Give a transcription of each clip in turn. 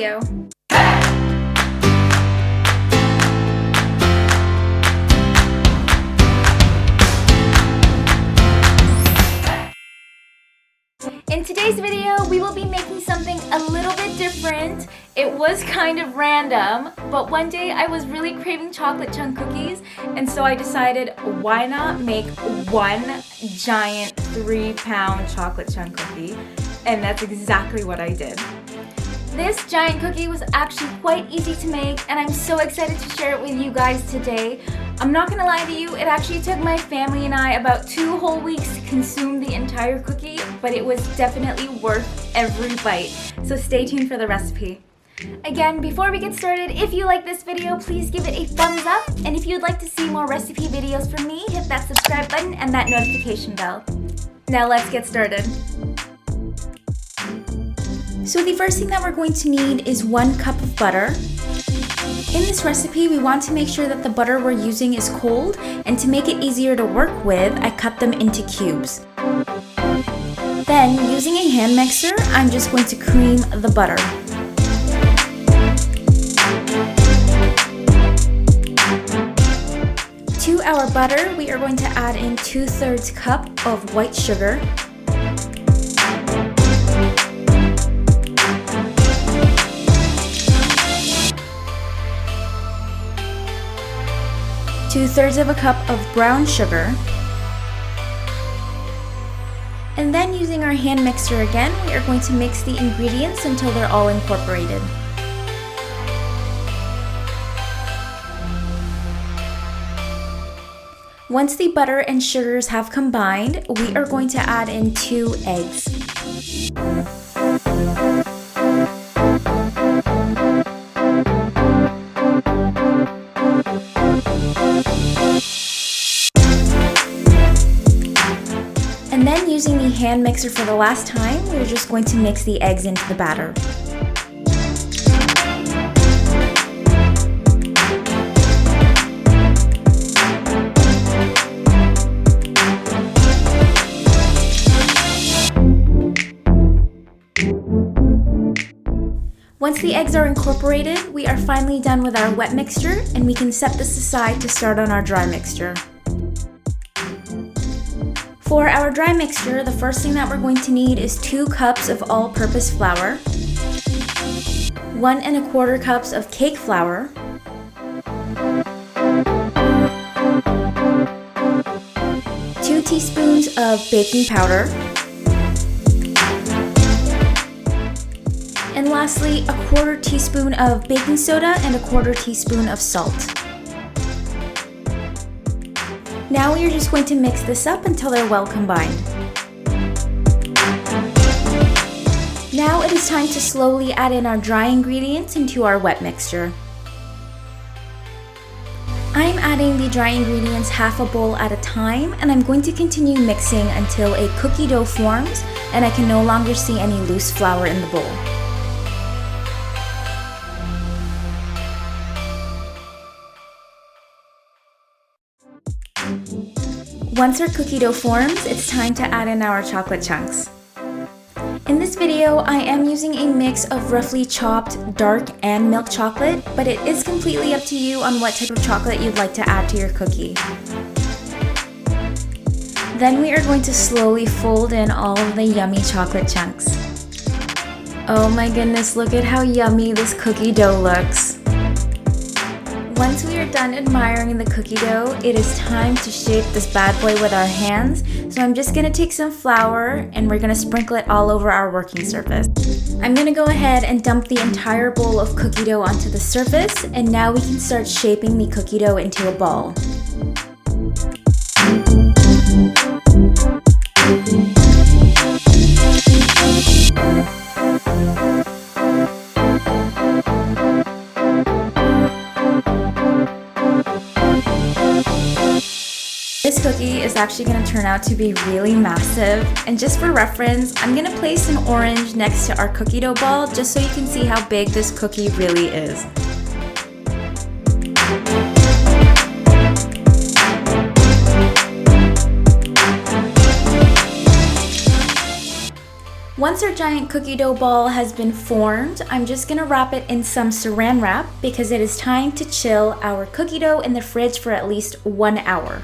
video. In today's video, we will be making something a little bit different. It was kind of random, but one day I was really craving chocolate chunk cookies, and so I decided, why not make one giant 3-pound chocolate chunk cookie? And that's exactly what I did. This giant cookie was actually quite easy to make, and I'm so excited to share it with you guys today. I'm not gonna lie to you, it actually took my family and I about 2 whole weeks to consume the entire cookie, but it was definitely worth every bite. So stay tuned for the recipe. Again, before we get started, if you like this video, please give it a thumbs up. And if you'd like to see more recipe videos from me, hit that subscribe button and that notification bell. Now let's get started. So the first thing that we're going to need is 1 cup of butter. In this recipe, we want to make sure that the butter we're using is cold, and to make it easier to work with, I cut them into cubes. Then, using a hand mixer, I'm just going to cream the butter. To our butter, we are going to add in 2/3 cup of white sugar, 2/3 of a cup of brown sugar, and then using our hand mixer again, we are going to mix the ingredients until they're all incorporated. Once the butter and sugars have combined, we are going to add in 2 eggs. And then using the hand mixer for the last time, we're just going to mix the eggs into the batter. Once the eggs are incorporated, we are finally done with our wet mixture, and we can set this aside to start on our dry mixture. For our dry mixture, the first thing that we're going to need is 2 cups of all-purpose flour, 1 1/4 cups of cake flour, 2 teaspoons of baking powder, and lastly, 1/4 teaspoon of baking soda and 1/4 teaspoon of salt. Now we are just going to mix this up until they're well combined. Now it is time to slowly add in our dry ingredients into our wet mixture. I'm adding the dry ingredients half a bowl at a time, and I'm going to continue mixing until a cookie dough forms and I can no longer see any loose flour in the bowl. Once our cookie dough forms, it's time to add in our chocolate chunks. In this video, I am using a mix of roughly chopped dark and milk chocolate, but it is completely up to you on what type of chocolate you'd like to add to your cookie. Then we are going to slowly fold in all of the yummy chocolate chunks. Oh my goodness, look at how yummy this cookie dough looks. Once we are done admiring the cookie dough, it is time to shape this bad boy with our hands. So I'm just gonna take some flour and we're gonna sprinkle it all over our working surface. I'm gonna go ahead and dump the entire bowl of cookie dough onto the surface, and now we can start shaping the cookie dough into a ball. This cookie is actually going to turn out to be really massive, and just for reference, I'm going to place an orange next to our cookie dough ball just so you can see how big this cookie really is. Once our giant cookie dough ball has been formed, I'm just gonna wrap it in some saran wrap because it is time to chill our cookie dough in the fridge for at least 1 hour.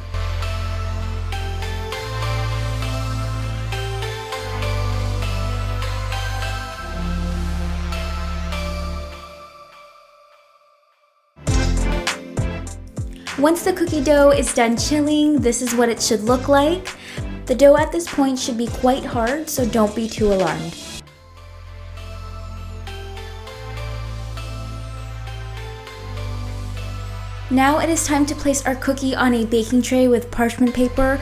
Once the cookie dough is done chilling, this is what it should look like. The dough at this point should be quite hard, so don't be too alarmed. Now it is time to place our cookie on a baking tray with parchment paper.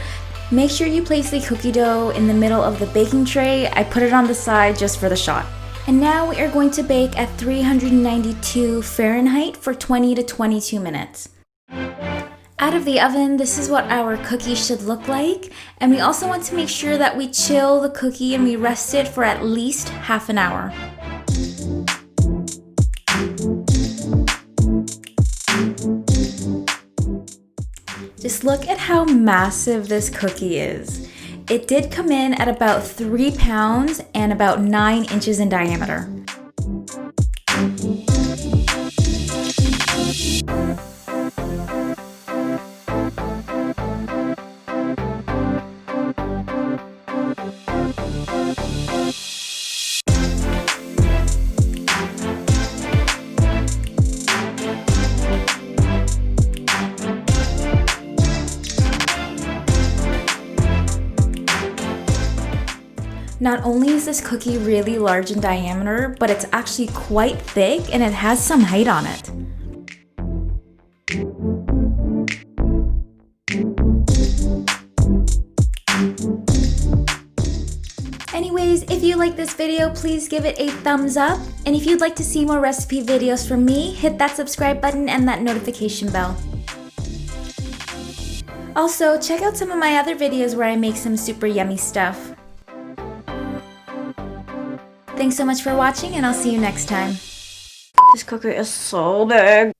Make sure you place the cookie dough in the middle of the baking tray. I put it on the side just for the shot. And now we are going to bake at 392 Fahrenheit for 20 to 22 minutes. Out of the oven, this is what our cookie should look like. And we also want to make sure that we chill the cookie and we rest it for at least half an hour. Just look at how massive this cookie is. It did come in at about 3 pounds and about 9 inches in diameter. Not only is this cookie really large in diameter, but it's actually quite thick and it has some height on it. Anyways, if you like this video, please give it a thumbs up. And if you'd like to see more recipe videos from me, hit that subscribe button and that notification bell. Also, check out some of my other videos where I make some super yummy stuff. Thanks so much for watching, and I'll see you next time. This cookie is so big.